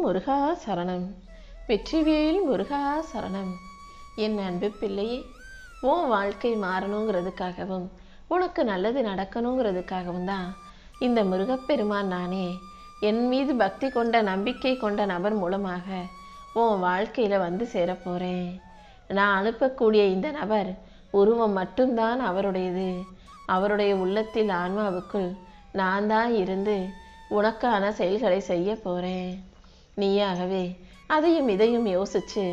முருகா சரணம். வெற்றிவேல் முருகா சரணம். என் அன்பு பிள்ளையே, உன் வாழ்க்கை மாறணுங்கிறதுக்காகவும் உனக்கு நல்லது நடக்கணுங்கிறதுக்காகவும் தான் இந்த முருகப்பெருமான் நானே என் மீது பக்தி கொண்ட நம்பிக்கை கொண்ட நபர் மூலமாக உன் வாழ்க்கையில் வந்து சேரப்போகிறேன். நான் அனுப்பக்கூடிய இந்த நபர் உருவம் மட்டும்தான் அவருடையது. அவருடைய உள்ளத்தில் ஆன்மாவுக்குள் நான் தான் இருந்து உனக்கான செயல்களை செய்ய போகிறேன். நீயாகவே அதையும் இதையும் யோசிச்சு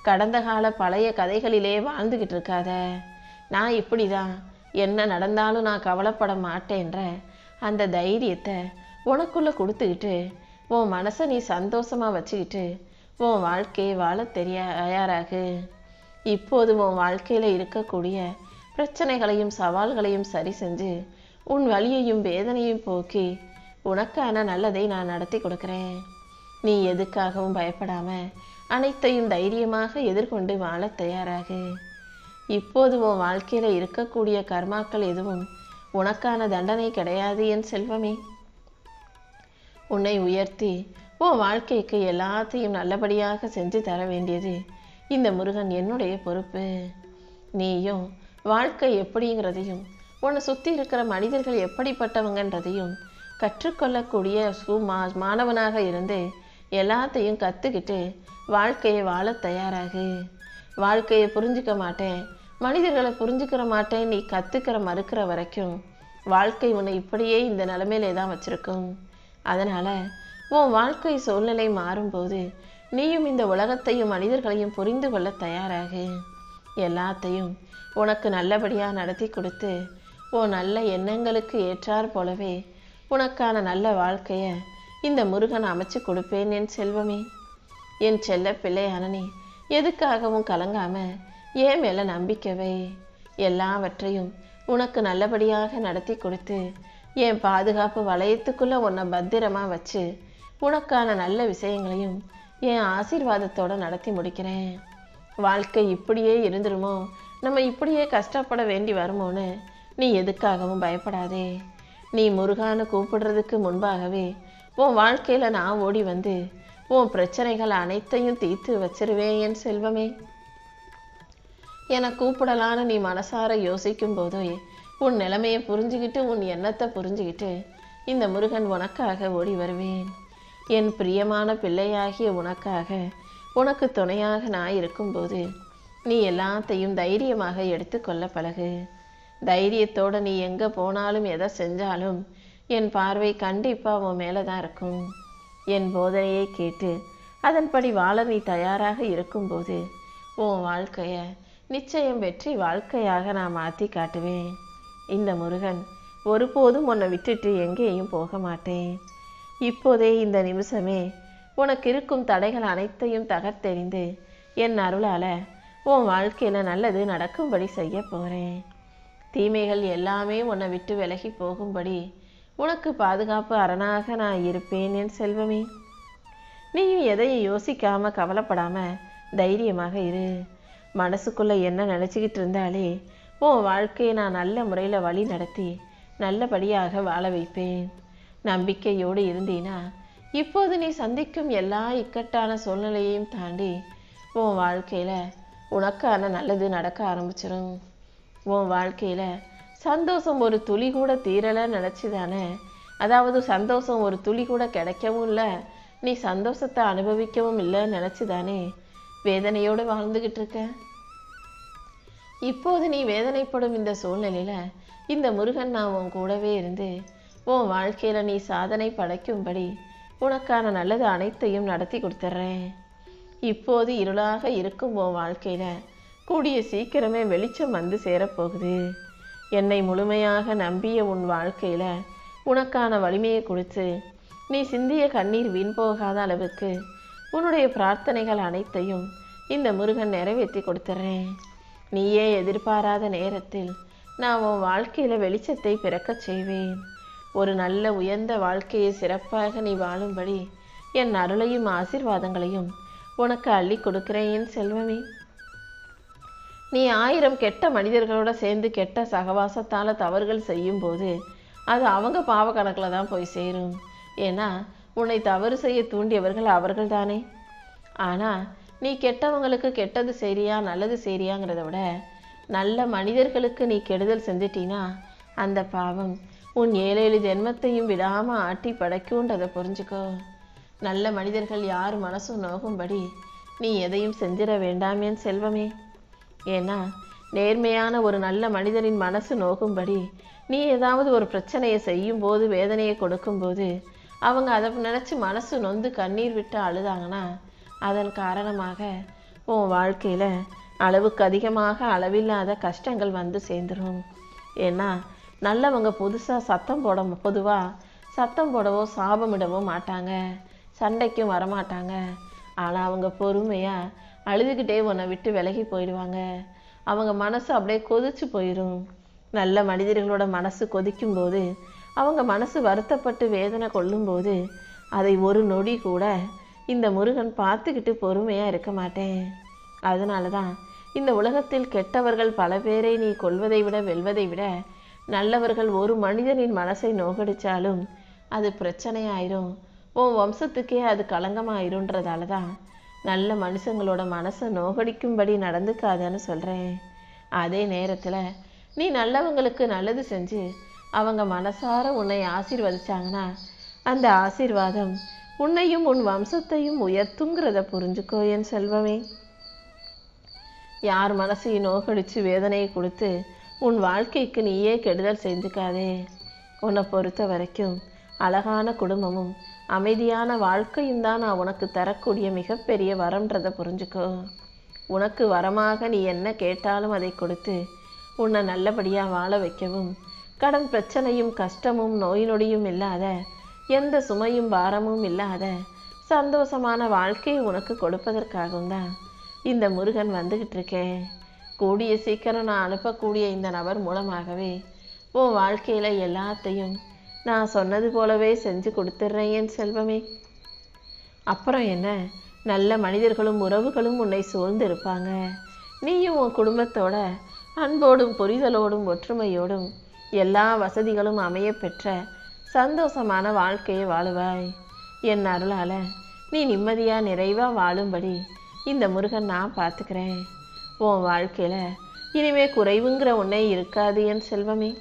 கடந்த கால பழைய கதைகளிலே வாழ்ந்துக்கிட்டு இருக்காத. நான் இப்படி தான், என்ன நடந்தாலும் நான் கவலைப்பட மாட்டேன்ற அந்த தைரியத்தை உனக்குள்ளே கொடுத்துக்கிட்டு உன் மனசை நீ சந்தோஷமாக வச்சுக்கிட்டு உன் வாழ்க்கையை வாழ தயாராகு. இப்போது உன் வாழ்க்கையில் இருக்கக்கூடிய பிரச்சனைகளையும் சவால்களையும் சரி செஞ்சு உன் வலியையும் வேதனையும் போக்கி உனக்கான நல்லதை நான் நடத்தி கொடுக்குறேன். நீ எதுக்காகவும் பயப்படாம அனைத்தையும் தைரியமாக எதிர்கொண்டு வாழ தயாராகு. இப்போது உன் வாழ்க்கையில் இருக்கக்கூடிய கர்மாக்கள் எதுவும் உனக்கான தண்டனை கிடையாது என் செல்வமே. உன்னை உயர்த்தி உன் வாழ்க்கைக்கு எல்லாத்தையும் நல்லபடியாக செஞ்சு தர வேண்டியது இந்த முருகன் என்னுடைய பொறுப்பு. நீயும் வாழ்க்கை எப்படிங்கிறதையும் உன்னை சுற்றி இருக்கிற மனிதர்கள் எப்படிப்பட்டவங்கன்றதையும் கற்றுக்கொள்ளக்கூடிய மாணவனாக இருந்து எல்லாத்தையும் கற்றுக்கிட்டு வாழ்க்கையை வாழ தயாராகு. வாழ்க்கையை புரிஞ்சுக்க மாட்டேன், மனிதர்களை புரிஞ்சுக்கிற மாட்டேன் நீ கற்றுக்கிற மறுக்கிற வரைக்கும் வாழ்க்கை உன்னை இப்படியே இந்த நிலைமையிலே தான் வச்சுருக்கும். அதனால் உன் வாழ்க்கை சூழ்நிலை மாறும்போது நீயும் இந்த உலகத்தையும் மனிதர்களையும் புரிந்து கொள்ள தயாராகு. எல்லாத்தையும் உனக்கு நல்லபடியாக நடத்தி கொடுத்து உன் நல்ல எண்ணங்களுக்கு ஏற்றார் போலவே உனக்கான நல்ல வாழ்க்கையை இந்த முருகன் அமைச்சு கொடுப்பேன் என் செல்வமே. என் செல்ல பிள்ளையான நீ எதுக்காகவும் கலங்காம ஏன் மேலே நம்பிக்கவை எல்லாவற்றையும் உனக்கு நல்லபடியாக நடத்தி கொடுத்து என் பாதுகாப்பு வளையத்துக்குள்ளே உன்னை பத்திரமாக வச்சு உனக்கான நல்ல விஷயங்களையும் என் ஆசீர்வாதத்தோடு நடத்தி முடிக்கிறேன். வாழ்க்கை இப்படியே இருந்துருமோ, நம்ம இப்படியே கஷ்டப்பட வேண்டி வருமோன்னு நீ எதுக்காகவும் பயப்படாதே. நீ முருகான்னு கூப்பிடுறதுக்கு முன்பாகவே உன் வாழ்க்கையில் நான் ஓடி வந்து உன் பிரச்சனைகள் அனைத்தையும் தீர்த்து வச்சிருவேன் என் செல்வமே. என்னை கூப்பிடலான்னு நீ மனசார யோசிக்கும் போதோ உன் நிலைமையை புரிஞ்சுக்கிட்டு உன் எண்ணத்தை புரிஞ்சுக்கிட்டு இந்த முருகன் உனக்காக ஓடி வருவேன். என் பிரியமான பிள்ளையாகிய உனக்காக உனக்கு துணையாக நான் இருக்கும்போது நீ எல்லாத்தையும் தைரியமாக எடுத்துக்கொள்ள பழகு. தைரியத்தோடு நீ எங்கே போனாலும் எதை செஞ்சாலும் என் பார்வை கண்டிப்பாக உன் மேலே தான் இருக்கும். என் போதனையை கேட்டு அதன்படி வாழ நீ தயாராக இருக்கும்போது உன் வாழ்க்கையை நிச்சயம் வெற்றி வாழ்க்கையாக நான் மாற்றி காட்டுவேன். இந்த முருகன் ஒருபோதும் உன்னை விட்டுட்டு எங்கேயும் போக மாட்டேன். இப்போதே இந்த நிமிஷமே உனக்கு இருக்கும் தடைகள் அனைத்தையும் தகர்த்தெறிந்து என் அருளால் உன் வாழ்க்கையில் நல்லது நடக்கும்படி செய்ய போகிறேன். தீமைகள் எல்லாமே உன்னை விட்டு விலகி போகும்படி உனக்கு பாதுகாப்பு அரணாக நான் இருப்பேன் என் செல்வமே. நீயும் எதையும் யோசிக்காமல் கவலைப்படாமல் தைரியமாக இரு. மனசுக்குள்ளே என்ன நினச்சிக்கிட்டு இருந்தாலே உன் வாழ்க்கையை நான் நல்ல முறையில் வழி நடத்தி நல்லபடியாக வாழ வைப்பேன். நம்பிக்கையோடு இருந்தீனா இப்போது நீ சந்திக்கும் எல்லா இக்கட்டான சூழ்நிலையையும் தாண்டி உன் வாழ்க்கையில் உனக்கான நல்லது நடக்க ஆரம்பிச்சிடும். உன் வாழ்க்கையில் சந்தோஷம் ஒரு துளி கூட தீரலை நினச்சிதானே, அதாவது சந்தோஷம் ஒரு துளி கூட கிடைக்கவும் இல்லை, நீ சந்தோஷத்தை அனுபவிக்கவும் இல்லைன்னு நினச்சிதானே வேதனையோடு வாழ்ந்துக்கிட்டு இருக்க. இப்போது நீ வேதனைப்படும் இந்த சூழ்நிலையில் இந்த முருகன் நான் உன் கூடவே இருந்து உன் வாழ்க்கையில் நீ சாதனை படைக்கும்படி உனக்கான நல்லது அனைத்தையும் நடத்தி கொடுத்துட்றேன். இப்போது இருளாக இருக்கும் உன் வாழ்க்கையில் கூடிய சீக்கிரமே வெளிச்சம் வந்து சேரப்போகுது. என்னை முழுமையாக நம்பிய உன் வாழ்க்கையில் உனக்கான வலிமையை கொடுத்து நீ சிந்திய கண்ணீர் வீண் போகாத அளவுக்கு உன்னுடைய பிரார்த்தனைகள் அனைத்தையும் இந்த முருகன் நிறைவேற்றி கொடுத்துட்றேன். நீயே எதிர்பாராத நேரத்தில் நான் உன் வாழ்க்கையில் வெளிச்சத்தை பிறக்கச் செய்வேன். ஒரு நல்ல உயர்ந்த வாழ்க்கையை சிறப்பாக நீ வாழும்படி என் அருளையும் ஆசீர்வாதங்களையும் உனக்கு அள்ளி கொடுக்கிறேன் என் செல்வமே. நீ 1000 கெட்ட மனிதர்களோட சேர்ந்து கெட்ட சகவாசத்தால் தவறுகள் செய்யும்போது அது அவங்க பாவ கணக்கில் தான் போய் சேரும். ஏன்னா உன்னை தவறு செய்ய தூண்டியவர்கள் அவர்கள்தானே. ஆனால் நீ கெட்டவங்களுக்கு கெட்டது சரியா நல்லது சரியாங்கிறத விட நல்ல மனிதர்களுக்கு நீ கெடுதல் செஞ்சிட்டினா அந்த பாவம் உன் 7 ஜென்மத்தையும் விடாமல் ஆட்டி படைக்கும்ன்றதை புரிஞ்சுக்கோ. நல்ல மனிதர்கள் யார் மனசும் நோகும்படி நீ எதையும் செஞ்சிட வேண்டாம் என் செல்வமே. ஏன்னா நேர்மையான ஒரு நல்ல மனிதனின் மனசு நோகும்படி நீ ஏதாவது ஒரு பிரச்சனையை செய்யும் போது வேதனையை கொடுக்கும்போது அவங்க அதை நினச்சி மனசு நொந்து கண்ணீர் விட்டு அழுதாங்கன்னா அதன் காரணமாக உன் வாழ்க்கையில் அளவுக்கு அதிகமாக அளவில்லாத கஷ்டங்கள் வந்து சேர்ந்துடும். ஏன்னா நல்லவங்க பொதுவாக சத்தம் போடவோ சாபமிடவோ மாட்டாங்க, சண்டைக்கும் வரமாட்டாங்க. ஆனால் அவங்க பொறுமையாக அழுதுகிட்டே உன்னை விட்டு விலகி போயிடுவாங்க. அவங்க மனசு அப்படியே கொதிச்சு போயிடும். நல்ல மனிதர்களோட மனசு கொதிக்கும்போது அவங்க மனசு வருத்தப்பட்டு வேதனை கொள்ளும்போது அதை ஒரு நொடி கூட இந்த முருகன் பார்த்துக்கிட்டு பொறுமையாக இருக்க மாட்டேன். அதனால தான் இந்த உலகத்தில் கெட்டவர்கள் பல பேரை நீ கொல்வதை விட வெல்வதை விட நல்லவர்கள் ஒரு மனிதனின் மனசை நோகடிச்சாலும் அது பிரச்சனையாயிரும், உன் வம்சத்துக்கே அது களங்கமாயிருன்றதால தான் நல்ல மனுஷங்களோட மனசை நோகடிக்கும்படி நடந்துக்காதன்னு சொல்கிறேன். அதே நேரத்தில் நீ நல்லவங்களுக்கு நல்லது செஞ்சு அவங்க மனசார உன்னை ஆசீர்வதிச்சாங்கன்னா அந்த ஆசீர்வாதம் உன்னையும் உன் வம்சத்தையும் உயர்த்துங்கிறத புரிஞ்சுக்கோ என் செல்வமே. யார் மனசையும் நோகடிச்சு வேதனையை கொடுத்து உன் வாழ்க்கைக்கு நீயே கெடுதல் செஞ்சுக்காதே. உன்னை பொறுத்த வரைக்கும் அழகான குடும்பமும் அமைதியான வாழ்க்கையும் தான் நான் உனக்கு தரக்கூடிய மிகப்பெரிய வரம்ன்றதை புரிஞ்சுக்கோ. உனக்கு வரமாக நீ என்ன கேட்டாலும் அதை கொடுத்து உன்னை நல்லபடியாக வாழ வைக்கவும், கடன் பிரச்சனையும் கஷ்டமும் நோய் நொடியும் இல்லாத, எந்த சுமையும் பாரமும் இல்லாத சந்தோஷமான வாழ்க்கையை உனக்கு கொடுப்பதற்காகவும் தான் இந்த முருகன் வந்துக்கிட்டு இருக்கேன். கூடிய சீக்கிரம் நான் அனுப்பக்கூடிய இந்த நபர் மூலமாகவே உன் வாழ்க்கையில் எல்லாத்தையும் நான் சொன்னது போலவே செஞ்சு கொடுத்துட்றேன் என் செல்வமே. அப்புறம் என்ன, நல்ல மனிதர்களும் உறவுகளும் உன்னை சூழ்ந்து இருப்பாங்க. நீயும் உன் குடும்பத்தோட அன்போடும் புரிதலோடும் ஒற்றுமையோடும் எல்லா வசதிகளும் அமைய பெற்ற சந்தோஷமான வாழ்க்கையை வாழுவாய். என் அருளால் நீ நிம்மதியாக நிறைவாக வாழும்படி இந்த முருகன் நான் பார்த்துக்கிறேன். உன் வாழ்க்கையில் இனிமே குறைவுங்கிற ஒன்றே இருக்காது என் செல்வமே.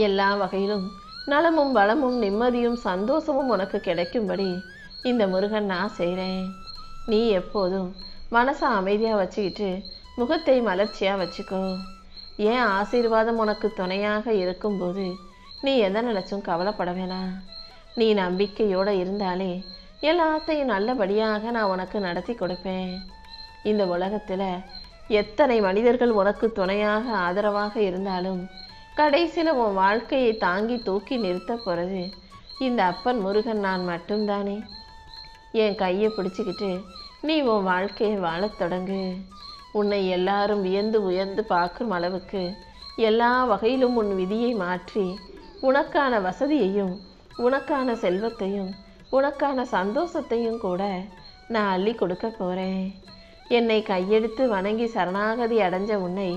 எல்லா வகையிலும் நலமும் வளமும் நிம்மதியும் சந்தோஷமும் உனக்கு கிடைக்கும்படி இந்த முருகன் நான் செய்கிறேன். நீ எப்போதும் மனசை அமைதியாக வச்சுக்கிட்டு முகத்தை மலர்ச்சியாக வச்சுக்கோ. ஏன் ஆசீர்வாதம் உனக்கு துணையாக இருக்கும்போது நீ எதை நினச்சும் கவலைப்பட வேணாம். நீ நம்பிக்கையோடு இருந்தாலே எல்லாத்தையும் நல்லபடியாக நான் உனக்கு நடத்தி கொடுப்பேன். இந்த உலகத்தில் எத்தனை மனிதர்கள் உனக்கு துணையாக ஆதரவாக இருந்தாலும் கடைசியில் உன் வாழ்க்கையை தாங்கி தூக்கி நிறுத்த போகிறது இந்த அப்பன் முருகன் நான் மட்டும்தானே. என் கையை பிடிச்சிக்கிட்டு நீ உன் வாழ்க்கையை வாழத் தொடங்கு. உன்னை எல்லாரும் வியந்து உயர்ந்து பார்க்கும் அளவுக்கு எல்லா வகையிலும் உன் விதியை மாற்றி உனக்கான வசதியையும் உனக்கான செல்வத்தையும் உனக்கான சந்தோஷத்தையும் கூட நான் அள்ளி கொடுக்க போகிறேன். என்னை கையெடுத்து வணங்கி சரணாகதி அடைஞ்ச உன்னை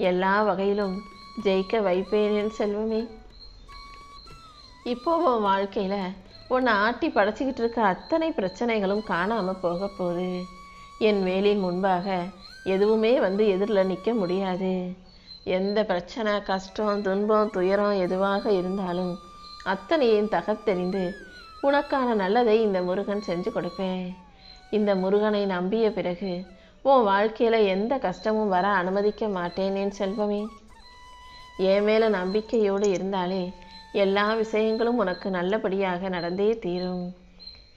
எல்லா வகையிலும் ஜெயிக்க வைப்பேன் என் செல்வமே. இப்போ உன் வாழ்க்கையில் உன்னை ஆட்டி படைச்சிக்கிட்டு இருக்க அத்தனை பிரச்சனைகளும் காணாமல் போக போகுது. என் வேலின் முன்பாக எதுவுமே வந்து எதிரில் நிற்க முடியாது. எந்த பிரச்சனை கஷ்டம் துன்பம் துயரம் எதுவாக இருந்தாலும் அத்தனையும் தகர்த்தெறிந்து உனக்கான நல்லதை இந்த முருகன் செஞ்சு கொடுப்பேன். இந்த முருகனை நம்பிய பிறகு உன் வாழ்க்கையில் எந்த கஷ்டமும் வர அனுமதிக்க மாட்டேன் என் செல்வமே. என் மேலே நம்பிக்கையோடு இருந்தாலே எல்லா விஷயங்களும் உனக்கு நல்லபடியாக நடந்தே தீரும்.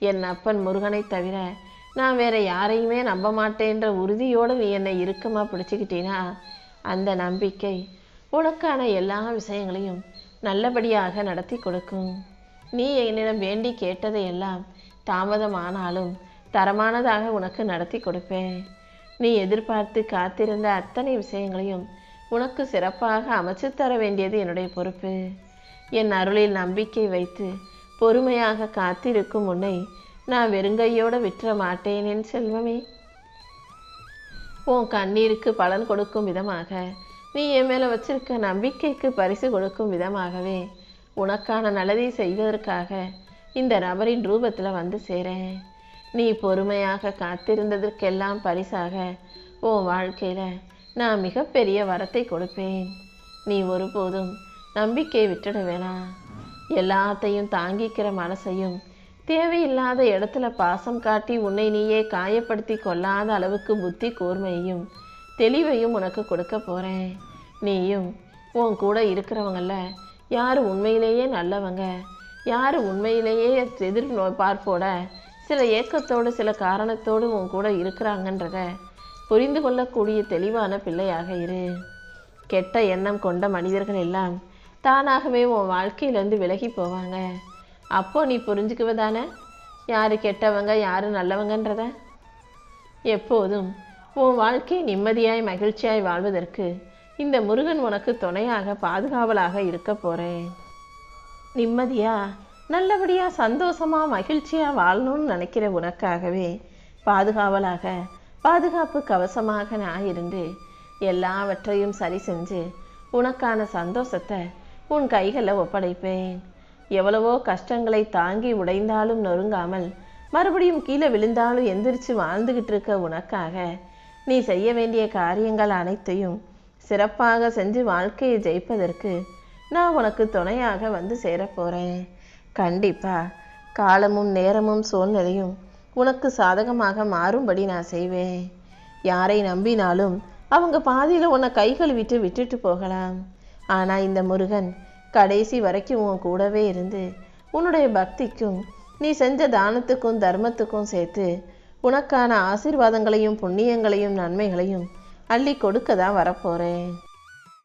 என் அப்பன் முருகனை தவிர நான் வேற யாரையுமே நம்ப மாட்டேன்ற உறுதியோடு நீ என்னை இறுக்கமாக பிடிச்சிக்கிட்டீனா அந்த நம்பிக்கை உனக்கான எல்லா விஷயங்களையும் நல்லபடியாக நடத்தி கொடுக்கும். நீ என்னிடம் வேண்டி கேட்டதையெல்லாம் தாமதமானாலும் தரமானதாக உனக்கு நடத்தி கொடுப்பேன். நீ எதிர்பார்த்து காத்திருந்த அத்தனை விஷயங்களையும் உனக்கு சிறப்பாக அமைச்சு தர வேண்டியது என்னுடைய பொறுப்பு. என் அருளில் நம்பிக்கை வைத்து பொறுமையாக காத்திருக்கும் உன்னை நான் வெறுங்கையோடு விட்டுற மாட்டேன் என் செல்வமே. உன் கண்ணீருக்கு பலன் கொடுக்கும் விதமாக நீ என் மேலே வச்சிருக்க நம்பிக்கைக்கு பரிசு கொடுக்கும் விதமாகவே உனக்கான நல்லதை செய்வதற்காக இந்த நபரின் ரூபத்தில் வந்து சேரேன். நீ பொறுமையாக காத்திருந்ததற்கெல்லாம் பரிசாக உன் வாழ்க்கையில் நான் மிகப்பெரிய வரத்தை கொடுப்பேன். நீ ஒருபோதும் நம்பிக்கை விட்டுட வேணாம். எல்லாத்தையும் தாங்கிக்கிற மனசையும் தேவையில்லாத இடத்துல பாசம் காட்டி உன்னை நீயே காயப்படுத்தி கொள்ளாத அளவுக்கு புத்தி கூர்மையையும் தெளிவையும் உனக்கு கொடுக்க போகிறேன். நீயும் உன் கூட இருக்கிறவங்கள யார் உண்மையிலேயே நல்லவங்க, யார் உண்மையிலேயே எதிர்பார்ப்போட சில ஏக்கத்தோடு சில காரணத்தோடு உன் கூட இருக்கிறாங்கன்றத புரிந்து கொள்ளக்கூடிய தெளிவான பிள்ளையாக இரு. கெட்ட எண்ணம் கொண்ட மனிதர்கள் எல்லாம் தானாகவே உன் வாழ்க்கையிலேருந்து விலகி போவாங்க. அப்போ நீ புரிஞ்சுக்குவதானே யார் கெட்டவங்க யார் நல்லவங்கன்றத. எப்போதும் உன் வாழ்க்கை நிம்மதியாய் மகிழ்ச்சியாய் வாழ்வதற்கு இந்த முருகன் உனக்கு துணையாக பாதுகாவலாக இருக்க போகிறேன். நிம்மதியாக நல்லபடியாக சந்தோஷமாக மகிழ்ச்சியாக வாழணும்னு நினைக்கிற உனக்காகவே பாதுகாவலாக பாதுகாப்பு கவசமாக நான் இருந்து எல்லாவற்றையும் சரி செஞ்சு உனக்கான சந்தோஷத்தை உன் கைகளில் ஒப்படைப்பேன். எவ்வளவோ கஷ்டங்களை தாங்கி உடைந்தாலும் நொறுங்காமல் மறுபடியும் கீழே விழுந்தாலும் எந்திரிச்சு வாழ்ந்துக்கிட்டு இருக்க உனக்காக நீ செய்ய வேண்டிய காரியங்கள் அனைத்தையும் சிறப்பாக செஞ்சு வாழ்க்கையை ஜெயிப்பதற்கு நான் உனக்கு துணையாக வந்து சேரப்போகிறேன். கண்டிப்பாக காலமும் நேரமும் சூழ்நிலையும் உனக்கு சாதகமாக மாறும்படி நான் செய்வேன். யாரை நம்பினாலும் அவங்க பாதியில் உன்னை கை கழுவிட்டு விட்டுட்டு போகலாம். ஆனால் இந்த முருகன் கடைசி வரைக்கும் உன் கூடவே இருந்து உன்னுடைய பக்திக்கும் நீ செஞ்ச தானத்துக்கும் தர்மத்துக்கும் சேர்த்து உனக்கான ஆசீர்வாதங்களையும் புண்ணியங்களையும் நன்மைகளையும் அள்ளி கொடுக்க தான் வரப்போகிறேன்.